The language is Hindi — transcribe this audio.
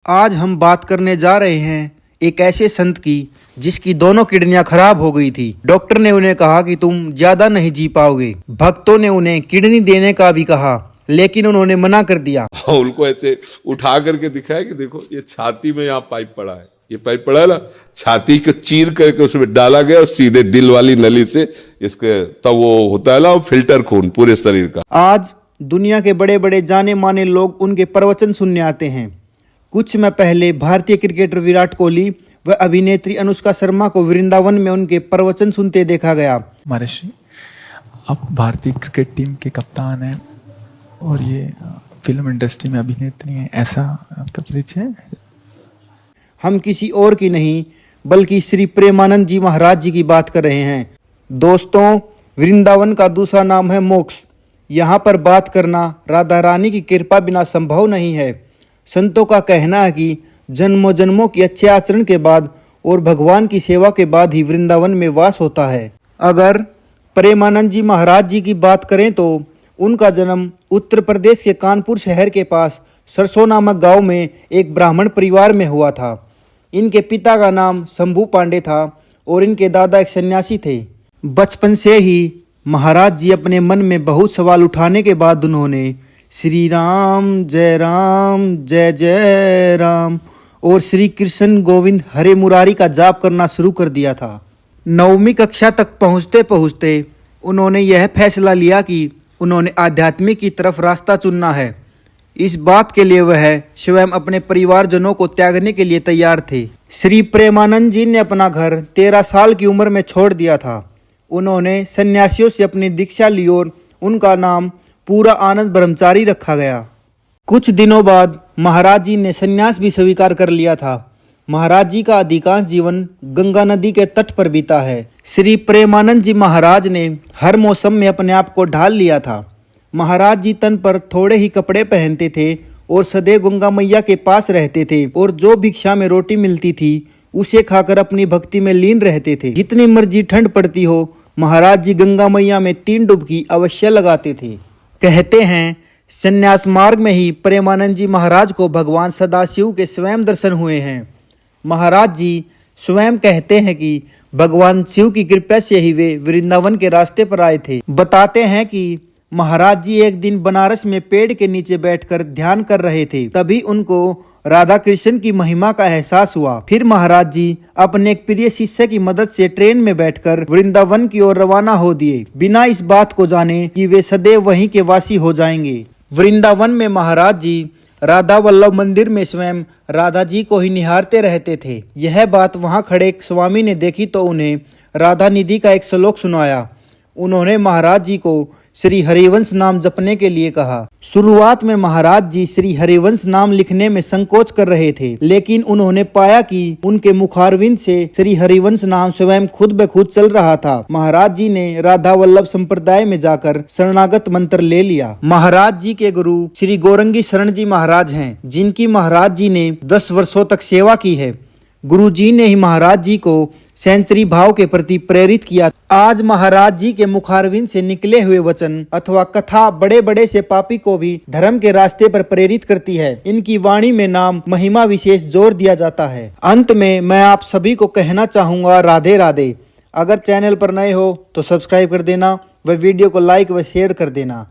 आज हम बात करने जा रहे हैं एक ऐसे संत की जिसकी दोनों किडनियां खराब हो गई थी। डॉक्टर ने उन्हें कहा कि तुम ज्यादा नहीं जी पाओगे। भक्तों ने उन्हें किडनी देने का भी कहा, लेकिन उन्होंने मना कर दिया। उनको ऐसे उठा करके दिखाया कि देखो ये छाती में यहाँ पाइप पड़ा है, ये पाइप पड़ा है ना, छाती को चीर करके उसमें डाला गया और सीधे दिल वाली नली से इसके तब वो होता है ना फिल्टर खून पूरे शरीर का। आज दुनिया के बड़े बड़े जाने माने लोग उनके प्रवचन सुनने आते हैं। कुछ समय पहले भारतीय क्रिकेटर विराट कोहली व अभिनेत्री अनुष्का शर्मा को वृंदावन में उनके प्रवचन सुनते देखा गया। महर्षि, आप भारतीय क्रिकेट टीम के कप्तान हैं और ये फिल्म इंडस्ट्री में अभिनेत्री हैं, ऐसा आपका परिचय है? हम किसी और की नहीं बल्कि श्री प्रेमानंद जी महाराज जी की बात कर रहे हैं। दोस्तों, वृंदावन का दूसरा नाम है मोक्ष। यहाँ पर बात करना राधा रानी की कृपा बिना संभव नहीं है। संतों का कहना है कि जन्मों जन्मों की अच्छे आचरण के बाद और भगवान की सेवा के बाद ही वृंदावन में वास होता है। अगर प्रेमानंद जी महाराज जी की बात करें तो उनका जन्म उत्तर प्रदेश के कानपुर शहर के पास सरसों नामक गांव में एक ब्राह्मण परिवार में हुआ था। इनके पिता का नाम शंभू पांडे था और इनके दादा एक सन्यासी थे। बचपन से ही महाराज जी अपने मन में बहुत सवाल उठाने के बाद उन्होंने श्री राम जय जय राम और श्री कृष्ण गोविंद हरे मुरारी का जाप करना शुरू कर दिया था। 9वीं कक्षा तक पहुँचते पहुँचते उन्होंने यह फैसला लिया कि उन्होंने आध्यात्मिक की तरफ रास्ता चुनना है। इस बात के लिए वह स्वयं अपने परिवारजनों को त्यागने के लिए तैयार थे। श्री प्रेमानंद जी ने अपना घर 13 साल की उम्र में छोड़ दिया था। उन्होंने सन्यासियों से अपनी दीक्षा ली और उनका नाम पूरा आनंद ब्रह्मचारी रखा गया। कुछ दिनों बाद महाराज जी ने सन्यास भी स्वीकार कर लिया था। महाराज जी का अधिकांश जीवन गंगा नदी के तट पर बीता है। श्री प्रेमानंद जी महाराज ने हर मौसम में अपने आप को ढाल लिया था। महाराज जी तन पर थोड़े ही कपड़े पहनते थे और सदैव गंगा मैया के पास रहते थे और जो भिक्षा में रोटी मिलती थी उसे खाकर अपनी भक्ति में लीन रहते थे। जितनी मर्जी ठंड पड़ती हो, महाराज जी गंगा मैया में 3 डुबकी अवश्य लगाते थे। कहते हैं संन्यास मार्ग में ही प्रेमानंद जी महाराज को भगवान सदाशिव के स्वयं दर्शन हुए हैं। महाराज जी स्वयं कहते हैं कि भगवान शिव की कृपा से ही वे वृंदावन के रास्ते पर आए थे। बताते हैं कि महाराज जी एक दिन बनारस में पेड़ के नीचे बैठकर ध्यान कर रहे थे। तभी उनको राधा कृष्ण की महिमा का एहसास हुआ। फिर महाराज जी अपने एक प्रिय शिष्य की मदद से ट्रेन में बैठकर वृंदावन की ओर रवाना हो दिए, बिना इस बात को जाने कि वे सदैव वहीं के वासी हो जाएंगे। वृंदावन में महाराज जी राधा वल्लभ मंदिर में स्वयं राधा जी को ही निहारते रहते थे। यह बात वहां खड़े एक स्वामी ने देखी तो उन्हें राधा निधि का एक श्लोक सुनाया। उन्होंने महाराज जी को श्री हरिवंश नाम जपने के लिए कहा। शुरुआत में महाराज जी श्री हरिवंश नाम लिखने में संकोच कर रहे थे, लेकिन उन्होंने पाया कि उनके मुखारविंद से श्री हरिवंश नाम स्वयं खुद ब खुद चल रहा था। महाराज जी ने राधा वल्लभ संप्रदाय में जाकर शरणागत मंत्र ले लिया। महाराज जी के गुरु श्री गौरंगी शरण जी महाराज हैं, जिनकी महाराज जी ने 10 वर्षों तक सेवा की है। गुरु जी ने ही महाराज जी को सेंचुरी भाव के प्रति प्रेरित किया। आज महाराज जी के मुखारविंद से निकले हुए वचन अथवा कथा बड़े बड़े से पापी को भी धर्म के रास्ते पर प्रेरित करती है। इनकी वाणी में नाम महिमा विशेष जोर दिया जाता है। अंत में मैं आप सभी को कहना चाहूंगा, राधे राधे। अगर चैनल पर नए हो तो सब्सक्राइब कर देना व वीडियो को लाइक व शेयर कर देना।